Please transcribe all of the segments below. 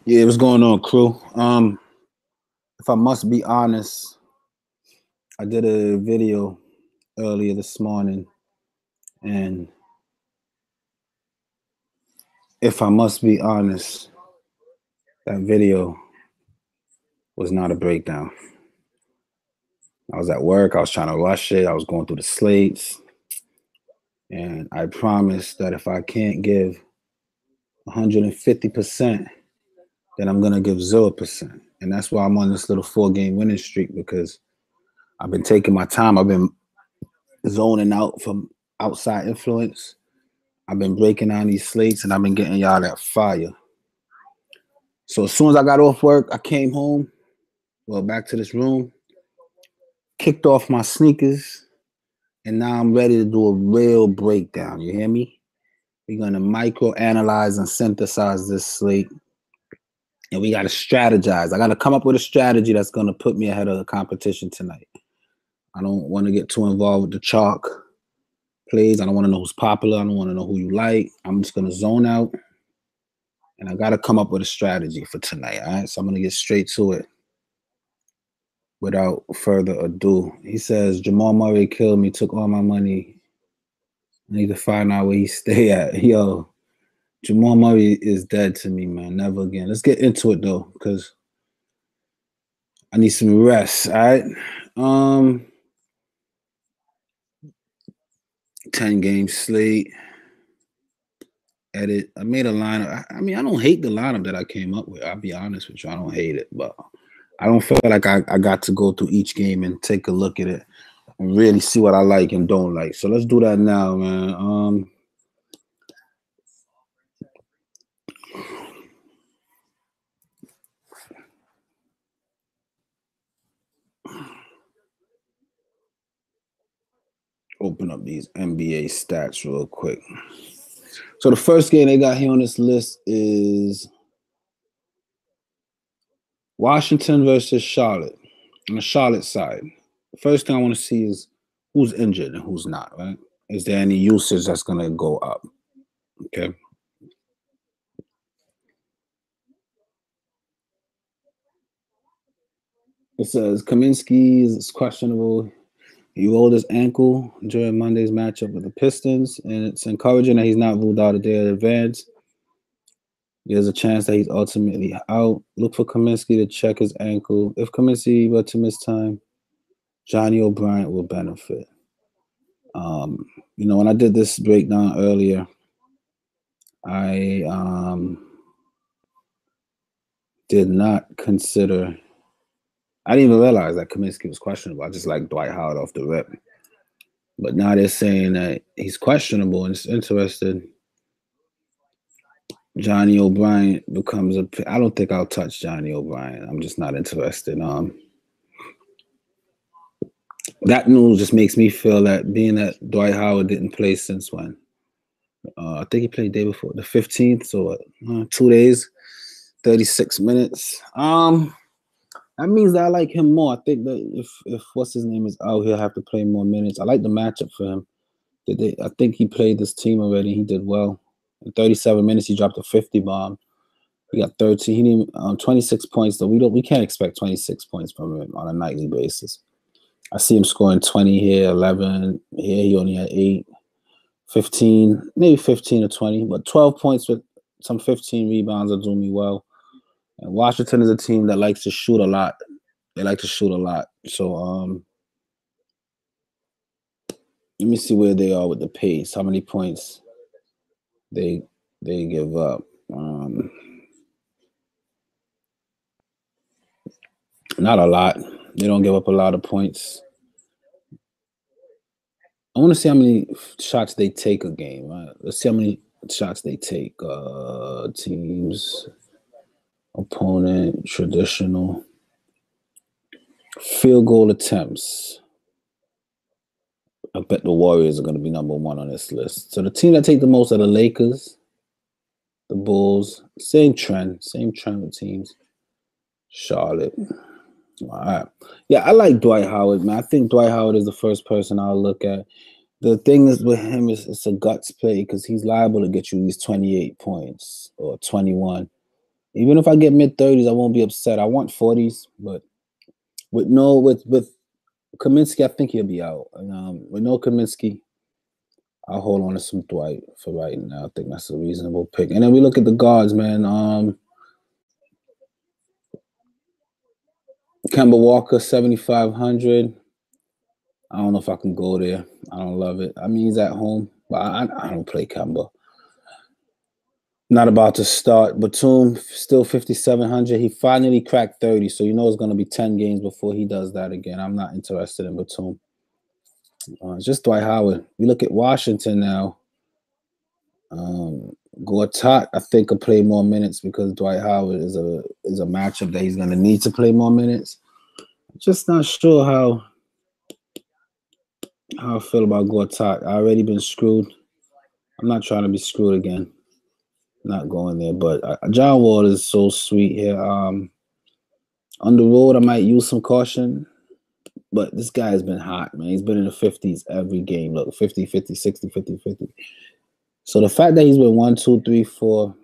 Yeah, what's going on, crew? If I must be honest, I did a video earlier this morning, and if I must be honest, that video was not a breakdown. I was at work, I was trying to rush it, I was going through the slates, and I promised that if I can't give 150%, then I'm gonna give 0%. And that's why I'm on this little 4-game winning streak, because I've been taking my time. I've been zoning out from outside influence. I've been breaking down these slates, and I've been getting y'all that fire. So as soon as I got off work, I came home, back to this room, kicked off my sneakers, and now I'm ready to do a real breakdown. You hear me? We're going to micro-analyze and synthesize this slate, and we got to strategize. I got to come up with a strategy that's going to put me ahead of the competition tonight. I don't want to get too involved with the chalk plays. I don't want to know who's popular. I don't want to know who you like. I'm just going to zone out, and I got to come up with a strategy for tonight, all right? So I'm going to get straight to it without further ado. He says, Jamal Murray killed me, took all my money. I need to find out where he stay at. Yo, Jamal Murray is dead to me, man. Never again. Let's get into it, though, because I need some rest, all right? 10-game slate. Edit. I made a lineup. I mean, I don't hate the lineup that I came up with. I'll be honest with you. I don't hate it, but I don't feel like I got to go through each game and take a look at it and really see what I like and don't like. So let's do that now, man. Open up these NBA stats real quick. So the first game they got here on this list is Washington versus Charlotte. On the Charlotte side, the first thing I want to see is who's injured and who's not, right? Is there any usage that's going to go up? Okay. It says Kaminsky is questionable. He rolled his ankle during Monday's matchup with the Pistons, and it's encouraging that he's not ruled out a day in advance. There's a chance that he's ultimately out. Look for Kaminsky to check his ankle. If Kaminsky were to miss time, Johnny O'Bryant will benefit. When I did this breakdown earlier, I did not consider. I didn't even realize that Kaminsky was questionable. I just like Dwight Howard off the rip. But now they're saying that he's questionable, and it's interesting. Johnny O'Bryant becomes a. I don't think I'll touch Johnny O'Bryant. I'm just not interested. That news just makes me feel that being that Dwight Howard didn't play since when? I think he played the day before, the 15th, so 2 days, 36 minutes. That means that I like him more. I think that if what's his name is out, he'll have to play more minutes. I like the matchup for him. I think he played this team already. He did well. In 37 minutes, he dropped a 50 bomb. He got 13. He didn't 26 points. Though we can't expect 26 points from him on a nightly basis. I see him scoring 20 here, 11 here. He only had 8, 15, maybe 15 or 20, but 12 points with some 15 rebounds will do me well. And Washington is a team that likes to shoot a lot. They like to shoot a lot. So let me see where they are with the pace. How many points they give up. Not a lot. They don't give up a lot of points. I want to see how many shots they take a game. Right? Let's see how many shots they take. Teams, opponent, traditional. Field goal attempts. I bet the Warriors are going to be number 1 on this list. So the team that take the most are the Lakers, the Bulls. Same trend with teams. Charlotte. All right. Yeah, I like Dwight Howard, man. I think Dwight Howard is the first person I'll look at. The thing is with him is it's a guts play because he's liable to get you these 28 points or 21. Even if I get mid-30s, I won't be upset. I want 40s, but with Kaminsky, I think he'll be out. And with no Kaminsky, I'll hold on to some Dwight for right now. I think that's a reasonable pick. And then we look at the guards, man. Kemba Walker, 7,500. I don't know if I can go there. I don't love it. I mean, he's at home, but I don't play Kemba. Not about to start. Batum, still 5,700. He finally cracked 30, so you know it's going to be 10 games before he does that again. I'm not interested in Batum. It's just Dwight Howard. We look at Washington now. Gortat, I think, will play more minutes because Dwight Howard is a matchup that he's going to need to play more minutes. Just not sure how I feel about Gortat. I already been screwed. I'm not trying to be screwed again. Not going there, but John Wall is so sweet here. On the road, I might use some caution, but this guy has been hot, man. He's been in the 50s every game. Look, 50, 50, 60, 50, 50. So the fact that he's been 1, 2, 3, 4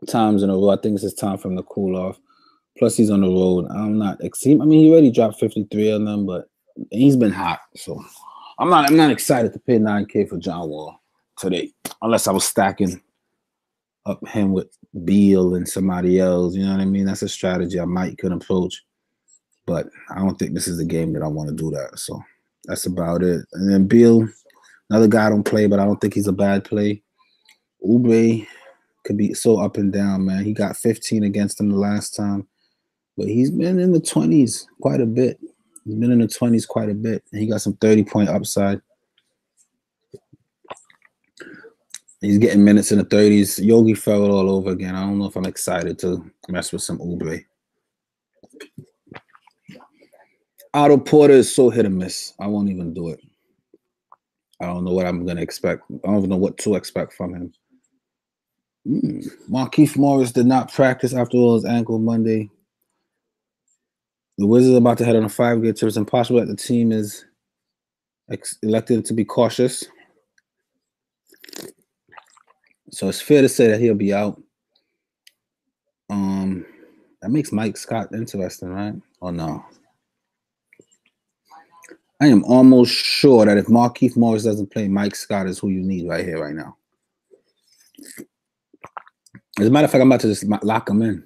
times in a row, I think it's his time for him to cool off. Plus, he's on the road. I'm not. I mean, he already dropped 53 on them, but he's been hot. So I'm not excited to pay $9K for John Wall today, unless I was stacking up him with Beal and somebody else. You know what I mean? That's a strategy I might could approach, but I don't think this is the game that I want to do that. So that's about it. And then Beal, another guy I don't play, but I don't think he's a bad play. Oubre could be so up and down, man. He got 15 against him the last time, but he's been in the 20s quite a bit. He's been in the 20s quite a bit, and he got some 30-point upside. He's getting minutes in the 30s. Yogi Ferrell all over again. I don't know if I'm excited to mess with some Oubre. Otto Porter is so hit or miss. I won't even do it. I don't know what I'm going to expect. I don't even know what to expect from him. Markieff Morris did not practice after all his ankle Monday. The Wizards are about to head on a 5-game trip. It's impossible that the team is elected to be cautious. So it's fair to say that he'll be out. That makes Mike Scott interesting, right? Oh, no. I am almost sure that if Markieff Morris doesn't play, Mike Scott is who you need right here, right now. As a matter of fact, I'm about to just lock him in.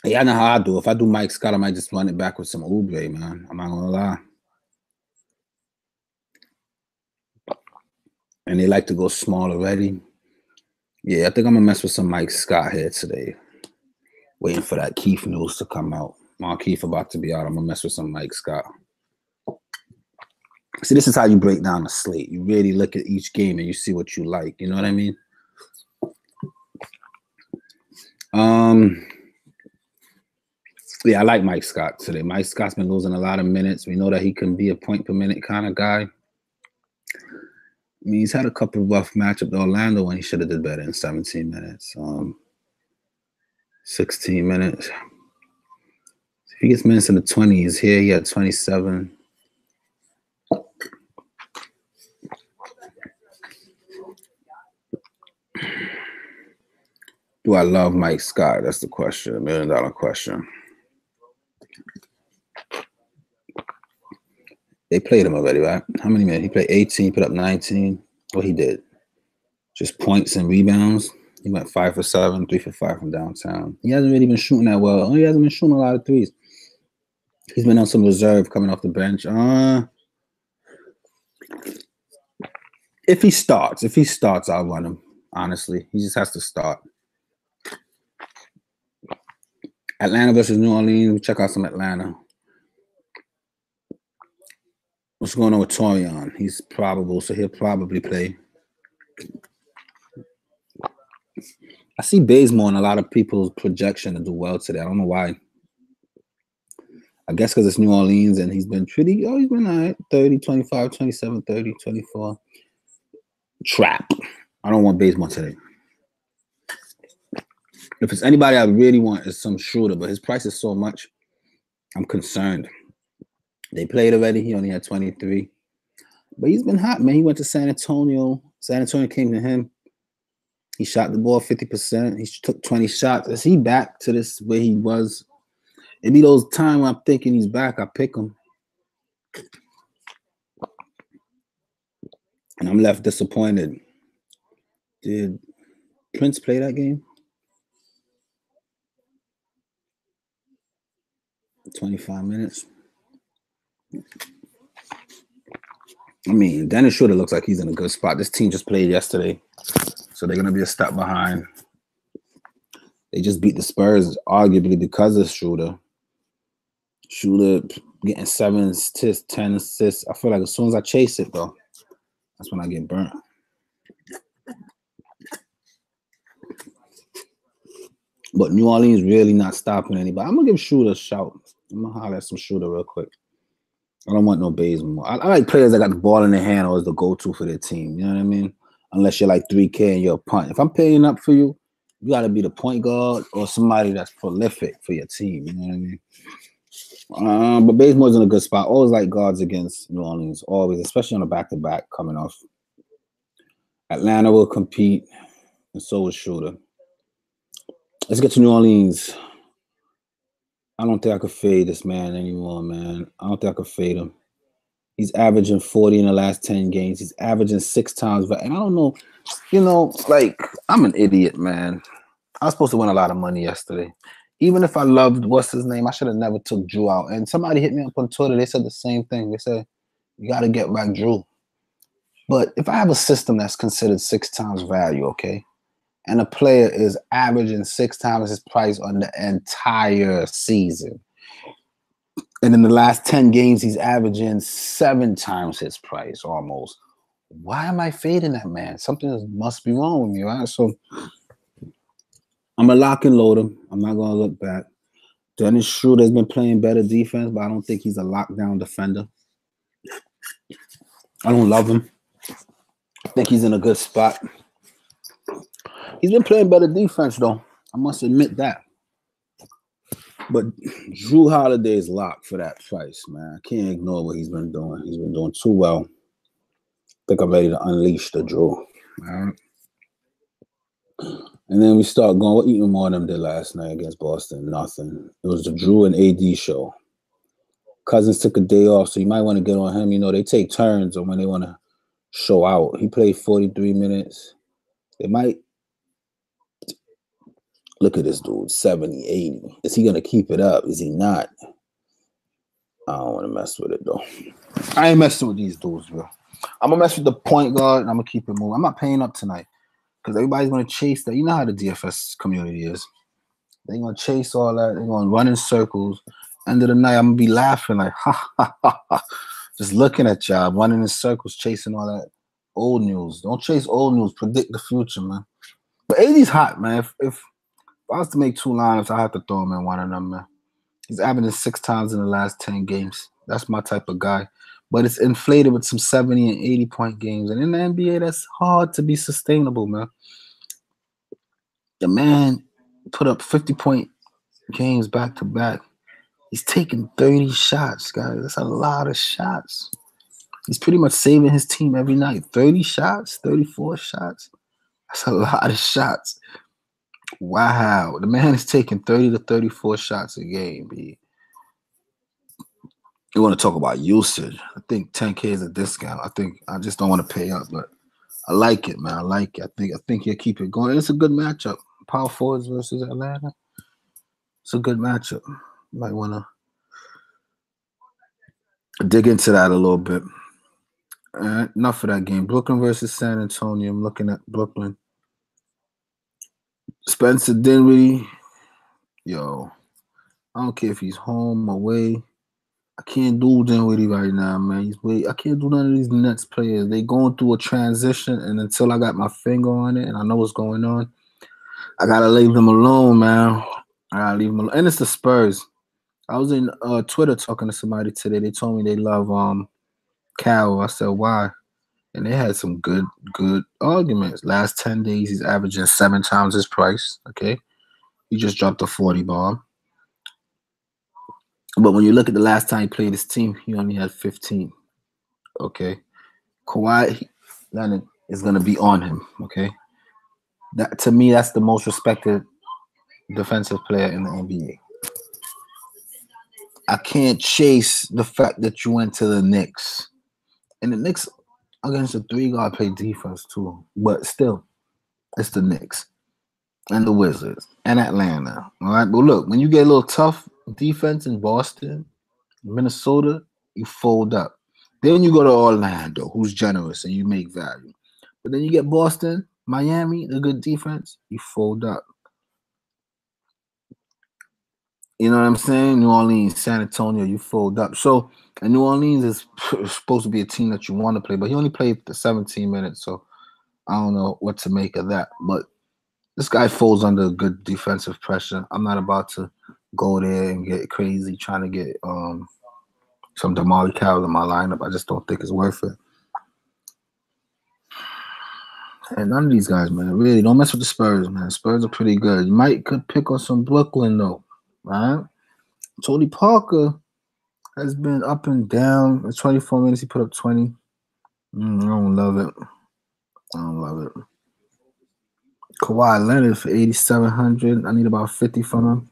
Yeah, I know how I do. If I do Mike Scott, I might just run it back with some Oubre, man. I'm not gonna lie. And they like to go small already. Yeah, I think I'm gonna mess with some Mike Scott here today. Waiting for that Keith news to come out. Markieff about to be out. I'm gonna mess with some Mike Scott. See, this is how you break down the slate. You really look at each game and you see what you like. You know what I mean? Yeah, I like Mike Scott today. Mike Scott's been losing a lot of minutes. We know that he can be a point per minute kind of guy. I mean, he's had a couple of rough matchups. Orlando when he should have did better in 17 minutes. 16 minutes. If he gets minutes in the 20s, here he had 27. Do I love Mike Scott? That's the question, $1 million question. They played him already, right? How many minutes? He played 18, put up 19. What he did? Just points and rebounds. He went 5 for 7, 3 for 5 from downtown. He hasn't really been shooting that well. He hasn't been shooting a lot of threes. He's been on some reserve coming off the bench. If he starts, I'll run him. Honestly, he just has to start. Atlanta versus New Orleans. We'll check out some Atlanta. What's going on with Torian? He's probable, so he'll probably play. I see Bazemore in a lot of people's projection to do well today. I don't know why. I guess because it's New Orleans and he's been he's been all right. 30, 25, 27, 30, 24. Trap. I don't want Bazemore today. If it's anybody I really want, it's some shooter, but his price is so much, I'm concerned. They played already. He only had 23. But he's been hot, man. He went to San Antonio. San Antonio came to him. He shot the ball 50%. He took 20 shots. Is he back to this where he was? It be those times when I'm thinking he's back, I pick him. And I'm left disappointed. Did Prince play that game? 25 minutes. I mean, Dennis Schroeder looks like he's in a good spot. This team just played yesterday, so they're going to be a step behind. They just beat the Spurs, arguably because of Schroeder. Schroeder getting 7 assists, 10 assists. I feel like as soon as I chase it, though, that's when I get burnt. But New Orleans really not stopping anybody. I'm going to give Schroeder a shout. I'm going to holler at some Schroeder real quick. I don't want no Bazemore. I like players that got the ball in their hand or is the go-to for their team. You know what I mean? Unless you're like 3K and you're a punt. If I'm paying up for you, you got to be the point guard or somebody that's prolific for your team. You know what I mean? But Bazemore's in a good spot. Always like guards against New Orleans. Always, especially on the back-to-back coming off. Atlanta will compete, and so will Schroeder. Let's get to New Orleans. I don't think I could fade this man anymore, man. I don't think I could fade him. He's averaging 40 in the last 10 games. He's averaging 6 times. And I don't know, like, I'm an idiot, man. I was supposed to win a lot of money yesterday. Even if I loved, what's his name, I should have never took Drew out. And somebody hit me up on Twitter. They said the same thing. They said, you got to get back Drew. But if I have a system that's considered 6 times value, okay, and a player is averaging 6 times his price on the entire season. And in the last 10 games, he's averaging 7 times his price almost. Why am I fading that man? Something must be wrong with me, right? So I'm going to lock and load him. I'm not going to look back. Dennis Schroeder's been playing better defense, but I don't think he's a lockdown defender. I don't love him. I think he's in a good spot. He's been playing better defense, though. I must admit that. But Drew Holiday is locked for that price, man. I can't ignore what he's been doing. He's been doing too well. I think I'm ready to unleash the Drew. All right. And then we start going. What even more than them did last night against Boston? Nothing. It was the Drew and AD show. Cousins took a day off, so you might want to get on him. You know, they take turns on when they want to show out. He played 43 minutes. They might. Look at this dude, 70, 80. Is he going to keep it up? Is he not? I don't want to mess with it, though. I ain't messing with these dudes, bro. I'm going to mess with the point guard, and I'm going to keep it moving. I'm not paying up tonight because everybody's going to chase that. You know how the DFS community is. They're going to chase all that. They're going to run in circles. End of the night, I'm going to be laughing like, ha, ha, ha, ha. Just looking at y'all, running in circles, chasing all that old news. Don't chase old news. Predict the future, man. But AD's hot, man. If I was to make 2 lineups, I have to throw him in one of them, man. He's averaging 6 times in the last 10 games. That's my type of guy. But it's inflated with some 70 and 80-point games. And in the NBA, that's hard to be sustainable, man. The man put up 50-point games back-to-back. He's taking 30 shots, guys. That's a lot of shots. He's pretty much saving his team every night. 30 shots, 34 shots. That's a lot of shots. Wow. The man is taking 30 to 34 shots a game, B. You want to talk about usage. I think 10K is a discount. I just don't want to pay up, but I like it, man. I like it. I think he'll keep it going. It's a good matchup. Power forwards versus Atlanta. It's a good matchup. You might want to dig into that a little bit. Enough of that game. Brooklyn versus San Antonio. I'm looking at Brooklyn. Spencer Dinwiddie. Yo, I don't care if he's home, away. I can't do Dinwiddie right now, man. I can't do none of these Nets players. They going through a transition, and until I got my finger on it and I know what's going on, I gotta leave them alone, man. I gotta leave them alone. And it's the Spurs. I was in Twitter talking to somebody today. They told me they love Cal. I said, why? And they had some good arguments. Last 10 days, he's averaging 7 times his price. Okay, he just dropped a 40 bomb. But when you look at the last time he played his team, he only had 15. Okay. Kawhi Leonard is going to be on him, okay? That to me, that's the most respected defensive player in the NBA. I can't chase the fact that you went to the Knicks. And the Knicks against the 3-guard play defense too. But still, it's the Knicks and the Wizards and Atlanta. All right. But look, when you get a little tough defense in Boston, Minnesota, you fold up. Then you go to Orlando, who's generous, and you make value. But then you get Boston, Miami, the good defense, you fold up. You know what I'm saying? New Orleans, San Antonio, you fold up. So, and New Orleans is supposed to be a team that you want to play, but he only played the 17 minutes, so I don't know what to make of that. But this guy folds under good defensive pressure. I'm not about to go there and get crazy trying to get some Damari Carroll in my lineup. I just don't think it's worth it. And none of these guys, man, really don't mess with the Spurs, man. Spurs are pretty good. You could pick on some Brooklyn though, right? Tony Parker has been up and down. In 24 minutes, he put up 20. I don't love it. Kawhi Leonard for 8,700. I need about 50 from him.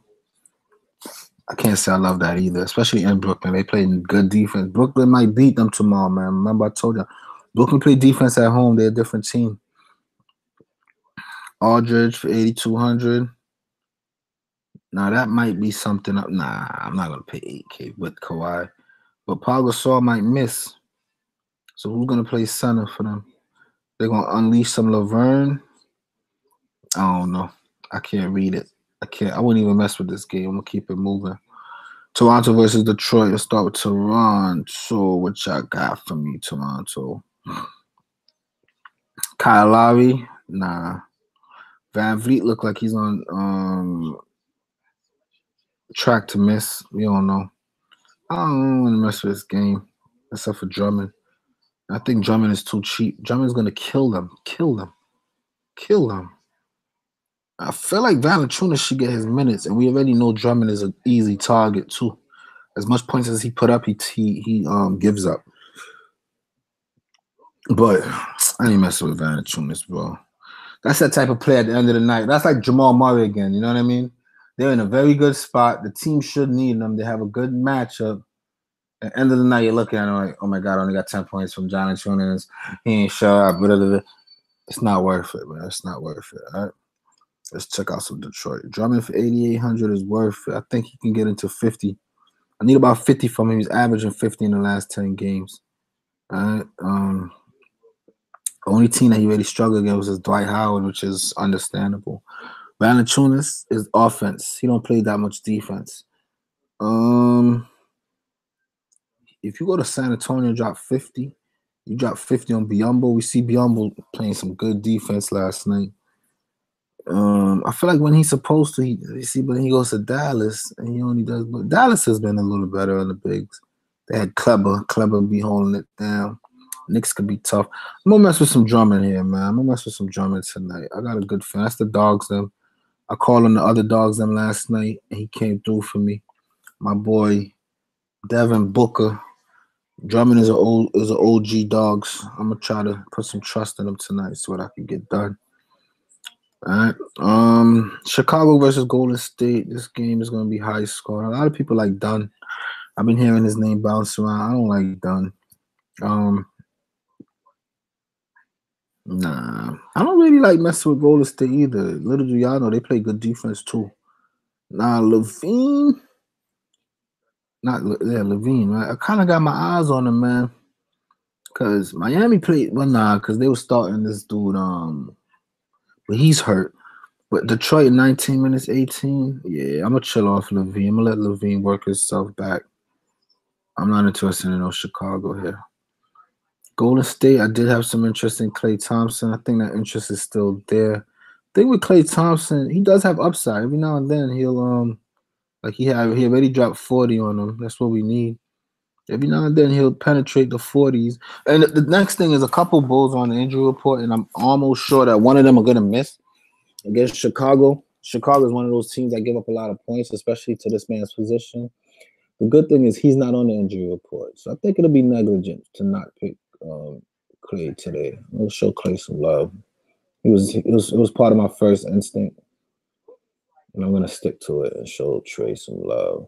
I can't say I love that either, especially in Brooklyn. They play good defense. Brooklyn might beat them tomorrow, man. Remember I told you, Brooklyn play defense at home. They're a different team. Aldridge for 8,200. Now that might be something up. Nah, I'm not gonna pay 8K with Kawhi. But Paul Gasol might miss. So who's gonna play center for them? They're gonna unleash some Laverne. I don't know. I can't read it. I wouldn't even mess with this game. I'm gonna keep it moving. Toronto versus Detroit. Let's start with Toronto. What y'all got for me, Toronto? Kyle Lowry? Nah. Van Vliet look like he's on track to miss. We don't know. I don't want to mess with this game, except for Drummond. I think Drummond is too cheap. Drummond's gonna kill them. I feel like Valanciunas should get his minutes, and we already know Drummond is an easy target too. As much points as he put up, he gives up. But I ain't messing with Valanciunas, bro. That's that type of player at the end of the night. That's like Jamal Murray again. You know what I mean? They're in a very good spot. The team should need them. They have a good matchup. At the end of the night, you're looking at him like, oh my God, I only got 10 points from Valanciunas. He ain't show up. It's not worth it, man. It's not worth it. All right. Let's check out some Detroit. Drummond for 8,800 is worth it. I think he can get into 50. I need about 50 from him. He's averaging 50 in the last 10 games. All right. The only team that he really struggled against was Dwight Howard, which is understandable. Valanciunas is offense. He don't play that much defense. If you go to San Antonio and drop 50, you drop 50 on Biyombo. We see Biyombo playing some good defense last night. I feel like when he's supposed to, but he goes to Dallas and he only does. But Dallas has been a little better on the bigs. They had Kleber be holding it down. Knicks could be tough. I'm gonna mess with some Drummond here, man. I'm gonna mess with some Drummond tonight. I got a good fan. That's the Dogs them. I called on the other Dogs them last night, and he came through for me. My boy Devin Booker. Drummond is an OG Dogs. I'm gonna try to put some trust in him tonight, so what I can get done. All right. Chicago versus Golden State. This game is gonna be high scoring. A lot of people like Dunn. I've been hearing his name bounce around. I don't like Dunn. Nah, I don't really like messing with Golden State either. Little do y'all know they play good defense too. Nah, Levine. Levine, right? I kind of got my eyes on him, man. Because Miami played, because they were starting this dude, but he's hurt. But Detroit, 19 minutes, 18. Yeah, I'm going to chill off Levine. I'm going to let Levine work himself back. I'm not interested in no Chicago here. Golden State, I did have some interest in Klay Thompson. I think that interest is still there. The thing with Klay Thompson, he does have upside. Every now and then he'll he already dropped 40 on him. That's what we need. Every now and then he'll penetrate the 40s. And the next thing is a couple Bulls on the injury report, and I'm almost sure that one of them are gonna miss against Chicago. Chicago is one of those teams that give up a lot of points, especially to this man's position. The good thing is he's not on the injury report, so I think it'll be negligent to not pick Clay today. We'll show Clay some love. It was part of my first instinct, and I'm gonna stick to it and show Trey some love.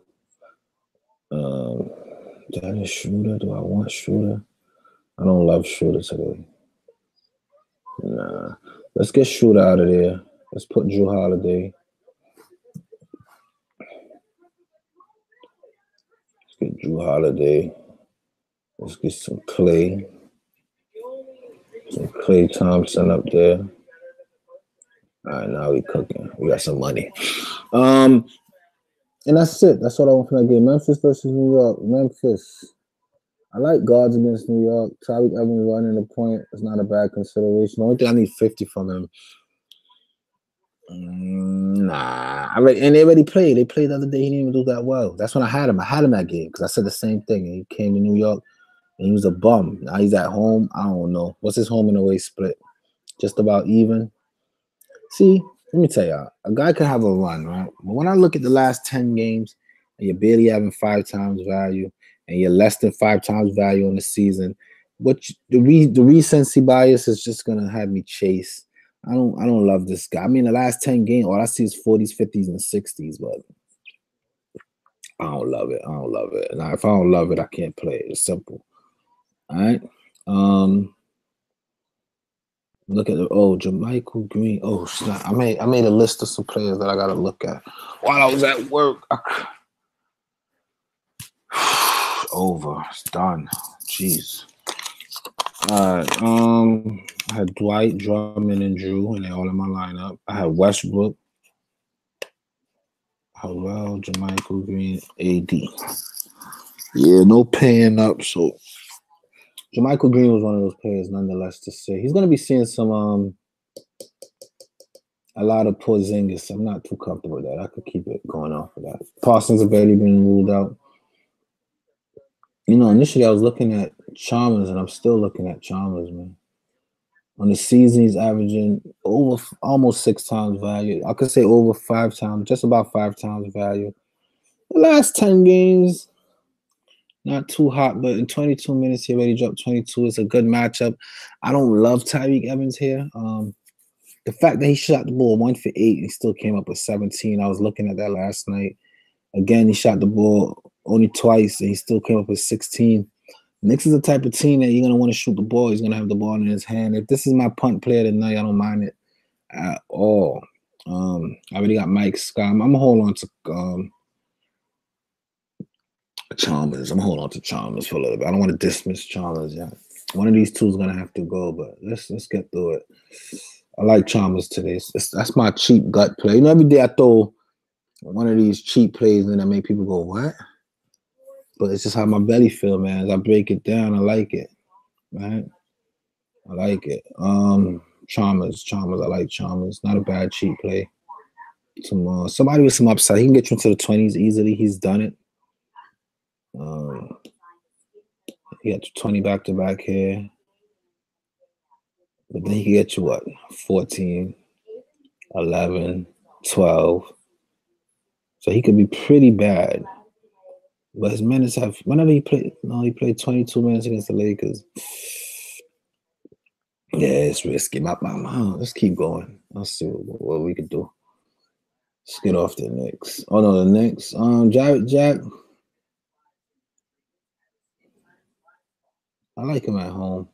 That is Schroeder. Do I want Schroeder? I don't love Schroeder today. Nah. Let's get Schroeder out of there. Let's put Drew Holiday. Let's get Drew Holiday. Let's get some Clay. Some Clay Thompson up there. All right, now we cooking. We got some money. And that's it. That's what I want from that game. Memphis versus New York. Memphis. I like guards against New York. Tyreek Evans running the point is not a bad consideration. The only thing I need 50 from him. Nah. And they already played. They played the other day. He didn't even do that well. That's when I had him. I had him that game because I said the same thing. And he came to New York and he was a bum. Now he's at home. I don't know. What's his home and away split? Just about even. See, let me tell y'all, a guy could have a run, right? But when I look at the last 10 games and you're barely having 5 times value and you're less than 5 times value on the season, the recency bias is just gonna have me chase. I don't love this guy. I mean, the last 10 games, all I see is 40s, 50s, and 60s, but I don't love it. I don't love it. Now, if I don't love it, I can't play it. It's simple. All right. Look at Jermichael Green. Oh snap! I made a list of some players that I gotta look at while I was at work. Over. It's done. Jeez. All right. I had Dwight, Drummond, and Drew, and they're all in my lineup. I had Westbrook, Harrell, Jermichael Green, AD. Yeah, no paying up. So Jermichael Green was one of those players, nonetheless, to say. He's going to be seeing some a lot of Porzingis. I'm not too comfortable with that. I could keep it going off of that. Parsons have barely been ruled out. You know, initially I was looking at Chalmers, and I'm still looking at Chalmers, man. On the season, he's averaging over almost 6 times value. I could say over 5 times, just about 5 times value. The last 10 games, not too hot, but in 22 minutes, he already dropped 22. It's a good matchup. I don't love Tyreek Evans here. The fact that he shot the ball 1 for 8, he still came up with 17. I was looking at that last night. Again, he shot the ball only twice, and he still came up with 16. Knicks is the type of team that you're going to want to shoot the ball. He's going to have the ball in his hand. If this is my punt player tonight, I don't mind it at all. I already got Mike Scott. I'm going to hold on to Chalmers. I'm going to hold on to Chalmers for a little bit. I don't want to dismiss Chalmers yet. One of these two is going to have to go, but let's get through it. I like Chalmers today. That's my cheap gut play. You know, every day I throw one of these cheap plays and I make people go, what? But it's just how my belly feel, man. As I break it down, I like it. Right? I like it. Chalmers. I like Chalmers. Not a bad cheap play. Somebody with some upside. He can get you into the 20s easily. He's done it. He got 20 back-to-back here. But then he can get you what? 14, 11, 12. So he could be pretty bad. But his minutes have, whenever he played 22 minutes against the Lakers. Yeah, it's risky. Let's keep going. Let's see what we could do. Let's get off the Knicks. Oh no, the Knicks. Jack. I like him at home.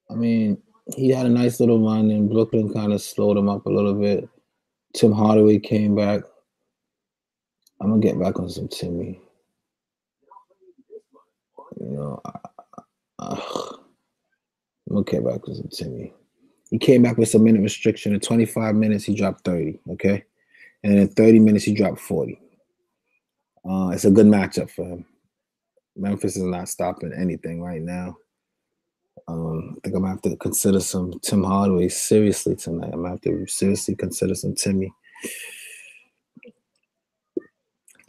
I mean, he had a nice little run, and Brooklyn kind of slowed him up a little bit. Tim Hardaway came back. I'm gonna get back on some Timmy. You know, I'm gonna get back on some Timmy. He came back with some minute restriction. In 25 minutes, he dropped 30. Okay, and in 30 minutes, he dropped 40. It's a good matchup for him. Memphis is not stopping anything right now. I think I'm gonna have to consider some Tim Hardaway seriously tonight. I'm gonna have to seriously consider some Timmy.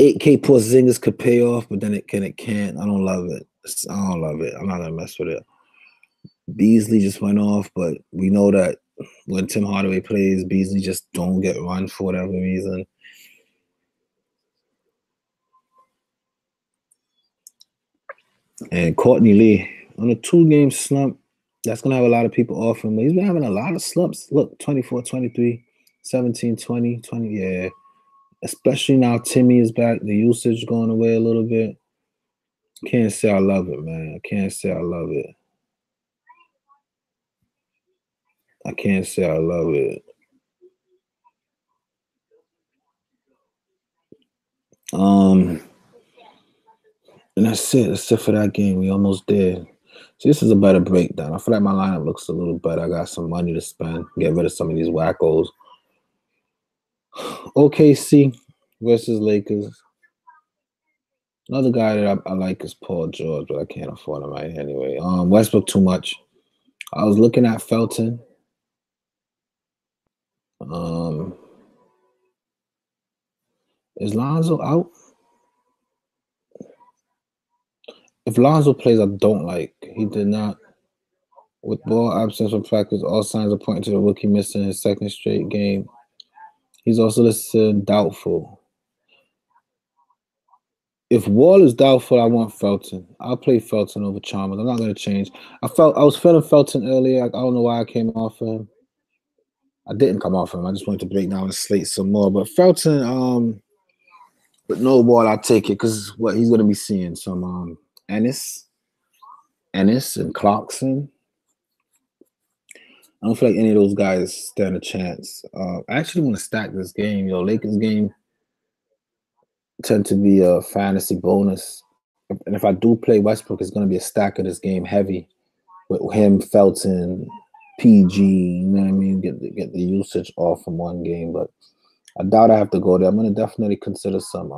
8K Porzingis could pay off, but then it can't. I don't love it. I'm not gonna mess with it. Beasley just went off, but we know that when Tim Hardaway plays, Beasley just don't get run for whatever reason. And Courtney Lee on a 2-game slump. That's going to have a lot of people off him. He's been having a lot of slumps. Look, 24, 23, 17, 20, 20. Yeah. Especially now Timmy is back. The usage going away a little bit. Can't say I love it, man. I can't say I love it. I can't say I love it. And that's it. That's it for that game. We almost did. So this is a better breakdown. I feel like my lineup looks a little better. I got some money to spend. Get rid of some of these wackos. OKC versus Lakers. Another guy that I like is Paul George, but I can't afford him right anyway. Westbrook too much. I was looking at Felton. Is Lonzo out? If Lonzo plays, I don't like. He did not. With ball absence from practice, all signs are pointing to the rookie missing his second straight game. He's also listed doubtful. If Wall is doubtful, I want Felton. I'll play Felton over Chalmers. I'm not going to change. I was feeling Felton earlier. I don't know why I came off him. I didn't come off him. I just wanted to break down the slate some more. But Felton, with no Wall, I'll take it because what he's going to be seeing some Ennis and Clarkson. I don't feel like any of those guys stand a chance. I actually want to stack this game. Lakers game tend to be a fantasy bonus. And if I do play Westbrook, it's going to be a stack of this game heavy with him, Felton, PG, you know what I mean? Get the usage off from one game. But I doubt I have to go there. I'm going to definitely consider some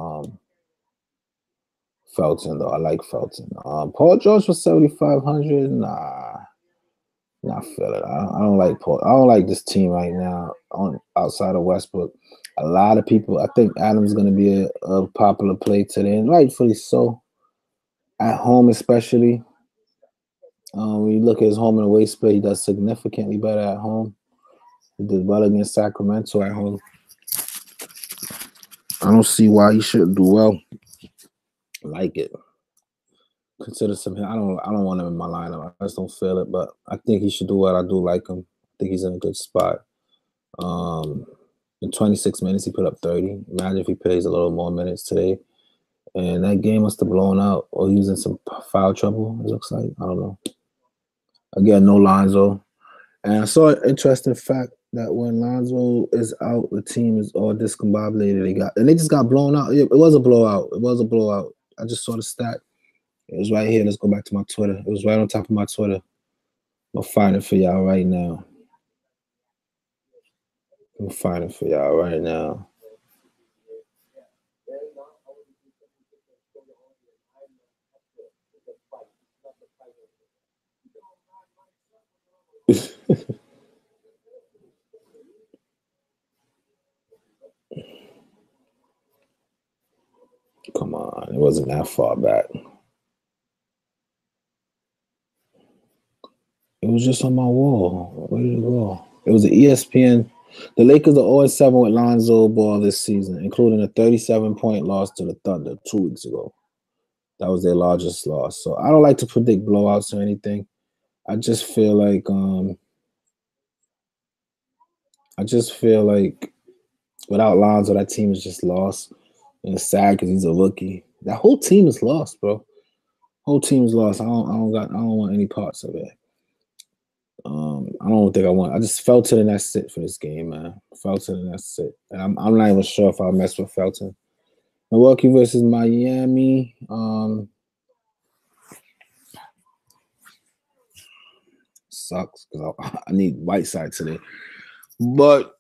Felton, though. I like Felton. Paul George for 7,500? Nah. Not feel it. I don't like Paul. I don't like this team right now outside of Westbrook. A lot of people, I think Adams is going to be a popular play today, and rightfully so. At home, especially. When you look at his home and away split, he does significantly better at home. He did well against Sacramento at home. I don't see why he shouldn't do well. I like it. Consider some. I don't want him in my lineup. I just don't feel it, but I think he should do well. I do like him. I think he's in a good spot. In 26 minutes, he put up 30. Imagine if he plays a little more minutes today. And that game must have blown out or using some foul trouble, it looks like. I don't know. Again, no Lonzo. And I saw an interesting fact that when Lonzo is out, the team is all discombobulated. They just got blown out. It was a blowout. I just saw the stat. It was right here. Let's go back to my Twitter. It was right on top of my Twitter. I'll find it for y'all right now. Come on. It wasn't that far back. It was just on my wall. Where did it go? It was the ESPN. The Lakers are 0-7 with Lonzo Ball this season, including a 37-point loss to the Thunder 2 weeks ago. That was their largest loss. So I don't like to predict blowouts or anything. I just feel like without Lonzo, that team is just lost. And it's sad because he's a rookie. That whole team is lost, bro. Whole team is lost. I don't want any parts of it. I don't think I want. I just Felton and that's it for this game, man. Felton and that's it. And I'm not even sure if I'll mess with Felton. Milwaukee versus Miami. Sucks because I need Whiteside today. But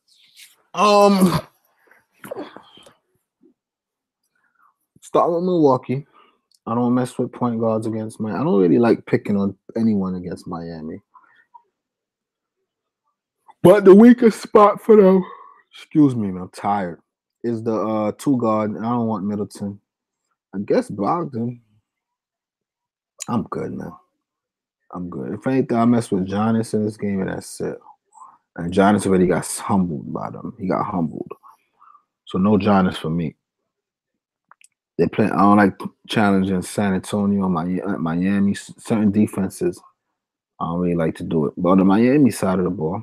start with Milwaukee. I don't mess with point guards against Miami. I don't really like picking on anyone against Miami. But the weakest spot for them, excuse me, I'm tired, is the 2 guard. I don't want Middleton. I guess Brogdon. I'm good, man. I'm good. If anything, I mess with Giannis in this game, and that's it. And Giannis already got humbled by them. He got humbled. So no Giannis for me. I don't like challenging San Antonio, Miami, certain defenses. I don't really like to do it. But on the Miami side of the ball,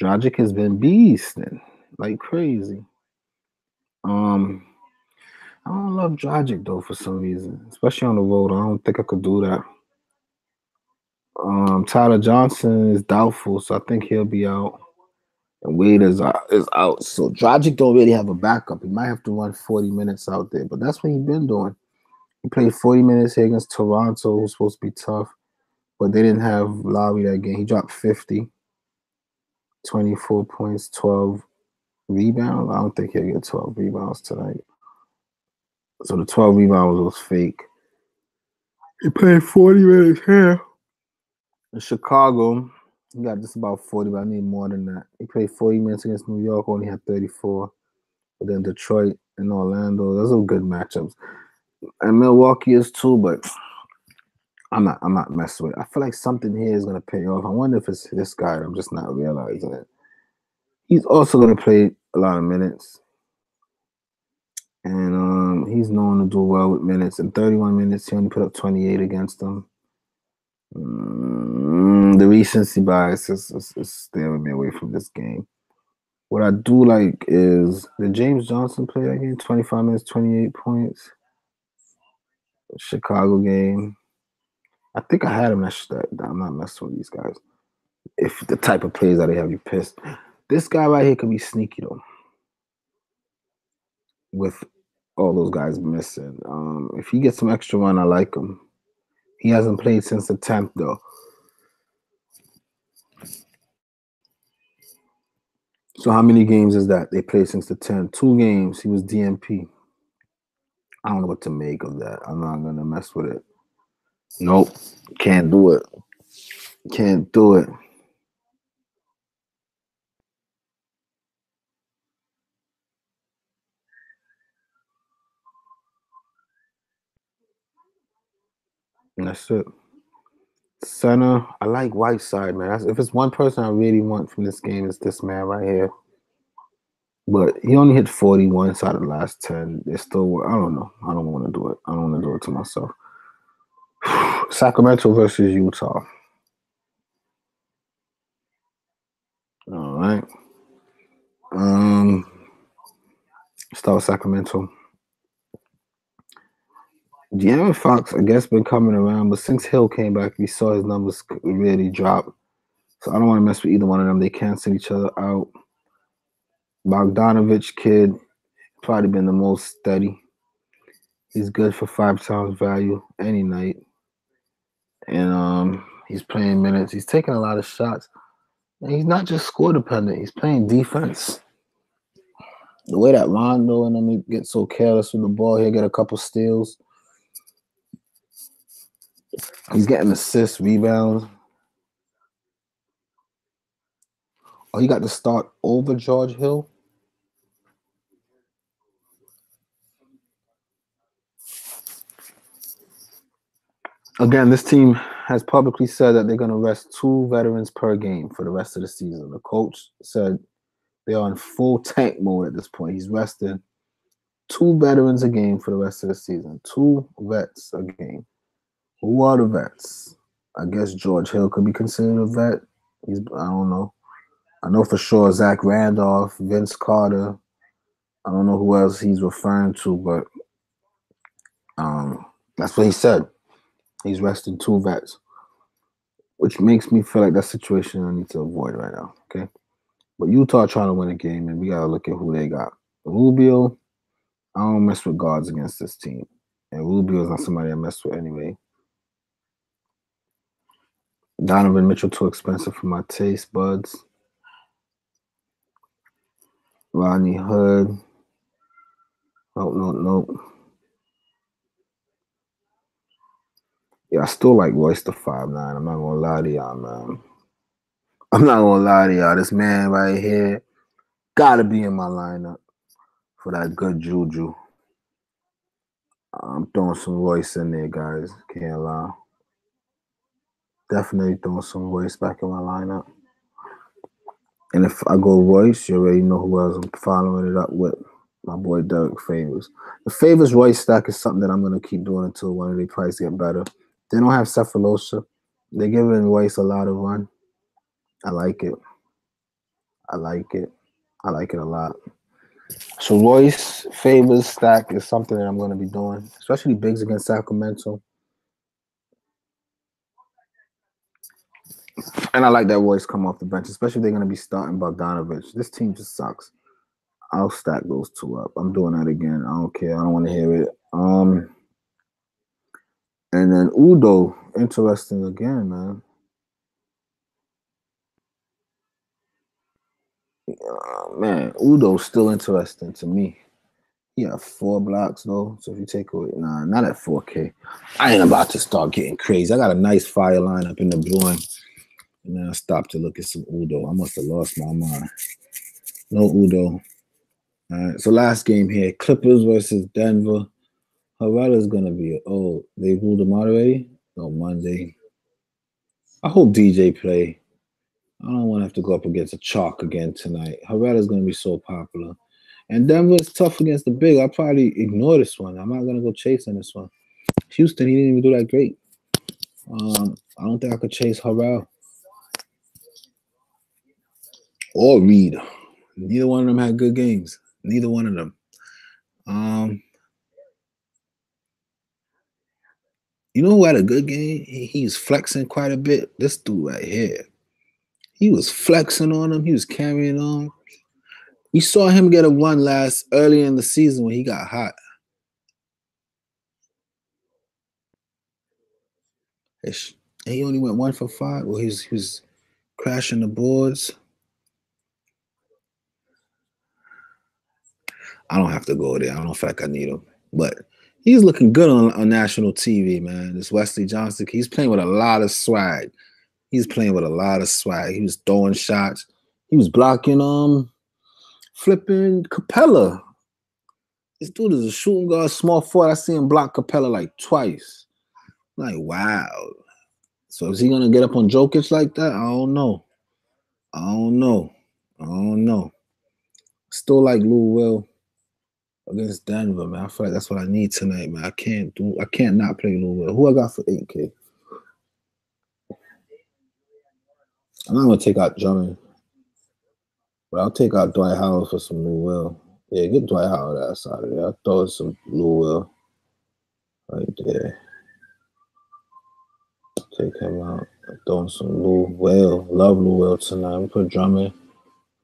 Dragic has been beasting like crazy. I don't love Dragic though for some reason, especially on the road. I don't think I could do that. Tyler Johnson is doubtful, so I think he'll be out. And Wade is out. So Dragic don't really have a backup. He might have to run 40 minutes out there, but that's what he's been doing. He played 40 minutes here against Toronto, who's supposed to be tough, but they didn't have Lowry that game. He dropped 50, 24 points, 12 rebounds. I don't think he'll get 12 rebounds tonight. So the 12 rebounds was fake. He played 40 minutes here. In Chicago, he got just about 40, but I need more than that. He played 40 minutes against New York, only had 34. But then Detroit and Orlando, those are good matchups. And Milwaukee is too, but I'm not messing with it. I feel like something here is gonna pay off. I wonder if it's this guy. I'm just not realizing it. He's also gonna play a lot of minutes. And he's known to do well with minutes. In 31 minutes, he only put up 28 against them. The recency bias is steering me away from this game. What I do like is, did James Johnson play that game? 25 minutes, 28 points. Chicago game. I think I had him. I'm not messing with these guys. If the type of plays that they have you pissed. This guy right here could be sneaky though. With all those guys missing. If he gets some extra run, I like him. He hasn't played since the 10th though. So how many games is that? They played since the 10th. 2 games. He was DMP. I don't know what to make of that. I'm not gonna mess with it. Nope. Can't do it. Can't do it. And that's it. Center, I like Whiteside, man. If it's one person I really want from this game, it's this man right here. But he only hit 41 out of the last 10. It's still, I don't know. I don't want to do it. I don't want to do it to myself. Sacramento versus Utah. All right. Start with Sacramento. De'Aaron Fox, I guess, been coming around, but since Hill came back, we saw his numbers really drop. So I don't want to mess with either one of them. They cancel each other out. Bogdanovich kid, probably been the most steady. He's good for 5 times value any night. And he's playing minutes. He's taking a lot of shots. And he's not just score dependent. He's playing defense. The way that Rondo and them get so careless with the ball, he'll get a couple steals. He's getting assists, rebounds. Oh, he got to start over George Hill? Again, this team has publicly said that they're going to rest 2 veterans per game for the rest of the season. The coach said they're on full tank mode at this point. He's resting 2 veterans a game for the rest of the season. 2 vets a game. Who are the vets? I guess George Hill could be considered a vet. I don't know. I know for sure Zach Randolph, Vince Carter. I don't know who else he's referring to, but that's what he said. He's resting 2 vets, which makes me feel like that situation I need to avoid right now, okay? But Utah trying to win a game, and we got to look at who they got. Rubio, I don't mess with guards against this team. And Rubio's not somebody I mess with anyway. Donovan Mitchell, too expensive for my taste buds. Rodney Hood. Nope. Yeah, I still like Royce the 5'9". I'm not going to lie to y'all, man. I'm not going to lie to y'all. This man right here got to be in my lineup for that good juju. I'm throwing some Royce in there, guys. Can't lie. Definitely throwing some Royce back in my lineup. And if I go Royce, you already know who else I'm following it up with. My boy Derek Favors. The Favors Royce stack is something that I'm going to keep doing until one of their prices get better. They don't have Cephalosha. They're giving Royce a lot of run. I like it. I like it. I like it a lot. So Royce favors stack is something that I'm going to be doing, especially bigs against Sacramento. And I like that Royce come off the bench, especially if they're going to be starting Bogdanovich. This team just sucks. I'll stack those two up. I'm doing that again. I don't care. I don't want to hear it. And then Udo, interesting again, man. Man, Udo's still interesting to me. He got 4 blocks though. So if you take away, not at 4K. I ain't about to start getting crazy. I got a nice fire lineup in the brewing. And then I stopped to look at some Udo. I must have lost my mind. No Udo. All right. So last game here, Clippers versus Denver. Harrell's gonna be they ruled him out already? No, Monday. I hope DJ play. I don't want to have to go up against a chalk again tonight. Harrell's gonna be so popular. And Denver's tough against the big. I'll probably ignore this one. I'm not gonna go chasing this one. Houston, he didn't even do that great. I don't think I could chase Harrell or Reed. Neither one of them had good games. Neither one of them. You know who had a good game? He's flexing quite a bit. This dude right here. He was flexing on him. He was carrying on. We saw him get a run early in the season when he got hot. And he only went 1 for 5. Well, he was crashing the boards. I don't have to go there. I don't feel like I need him. But he's looking good on national TV, man. This Wesley Johnson, he's playing with a lot of swag. He was throwing shots. He was blocking flipping Capella. This dude is a shooting guard, small forward. I see him block Capella like twice. Like, wow. So is he gonna get up on Jokic like that? I don't know. Still like Lou Will against Denver, man. I feel like that's what I need tonight, man. I can't not play Lou Will. Who I got for 8K? I'm not gonna take out Drummond, but I'll take out Dwight Howard for some Lou Will. Yeah, get Dwight Howard ass out of there. I'll throw some Lou Will right there. Take him out. Throwing some Lou Will. Love Lou Will tonight. I'm put Drummond